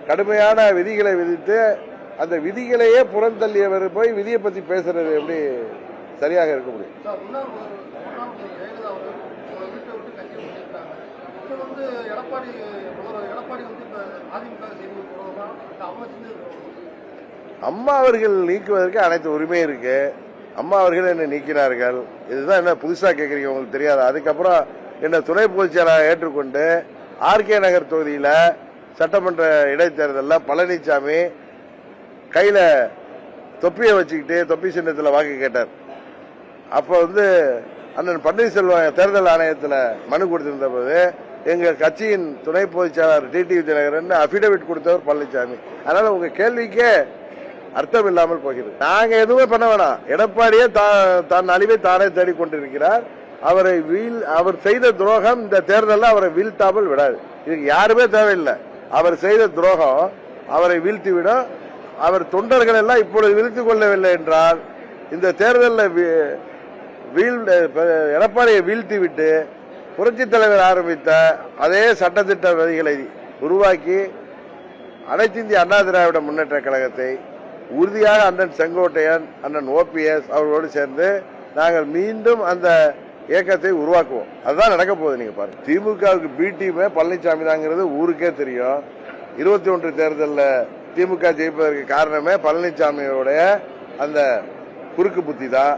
கடுமையான விதிகளை விதித்து அந்த விதிகளையே புறந்தள்ளியவர் போய் விதியை பத்தி பேசுறது எப்படி சரியாக இருக்க முடியும்? அம்மா அவர்கள் நீக்குவதற்கு அனைத்து உரிமை இருக்கு. அம்மா அவர்கள் என்ன நீக்கினார்கள், இதுதான் என்ன புதுசா கேட்கறீங்க, உங்களுக்கு தெரியாது. அதுக்கப்புறம் என்ன துணை பொதுச் செயலாளர் ஏற்றுக்கொண்டு ஆர்கே நகர் தொகுதியில சட்டமன்ற இடைத்தேர்தலில் பழனிசாமி கையில தொப்பியை வச்சுக்கிட்டு தொப்பி சின்னத்தில் வாக்கு கேட்டார். அப்ப அண்ணன் பன்னீர்செல்வம் தேர்தல் ஆணையத்தில் மனு கொடுத்திருந்த போது எங்க கட்சியின் துணை பொதுச் செயலாளர் டிடிவி தினகரன் அபிடவிட் கொடுத்தவர் பழனிசாமி. அதனால உங்க கேள்விக்கே அர்த்தம் இல்லாமல் போகிறது. நாங்க எதுவுமே பண்ண வேணாம். எடப்பாடியே தன் அழிவை தானே தேடிக்கொண்டிருக்கிறார். அவர் செய்த துரோகம் இந்த தேர்தலில் அவரை வீழ்த்தாமல் விடாது. இதுக்கு யாருமே தேவையில்லை. அவர் செய்த துரோகம் அவரை வீழ்த்திவிடும். அவர் தொண்டர்கள் எல்லாம் இப்பொழுது வீழ்த்திக் கொள்ளவில்லை என்றால் இந்த தேர்தலில் எடப்பாடியை வீழ்த்திவிட்டு புரட்சித் தலைவர் ஆரம்பித்த அதே சட்டத்திட்ட விதிகளை உருவாக்கி அனைத்து இந்திய அண்ணா திராவிட முன்னேற்ற கழகத்தை உறுதியாக அண்ணன் செங்கோட்டையன், அண்ணன் ஓபிஎஸ் அவர்களோடு சேர்ந்து நாங்கள் மீண்டும் அந்த இயக்கத்தை உருவாக்குவோம். அதுதான் நடக்க போகுது. நீங்க பாருங்க, திமுகவுக்கு பி டீமே பழனிசாமி தாங்கிறது ஊருக்கே தெரியும். 21 தேர்தலில் திமுக ஜெயிப்பதற்கு காரணமே பழனிசாமியோடைய அந்த குறுக்கு புத்தி தான்.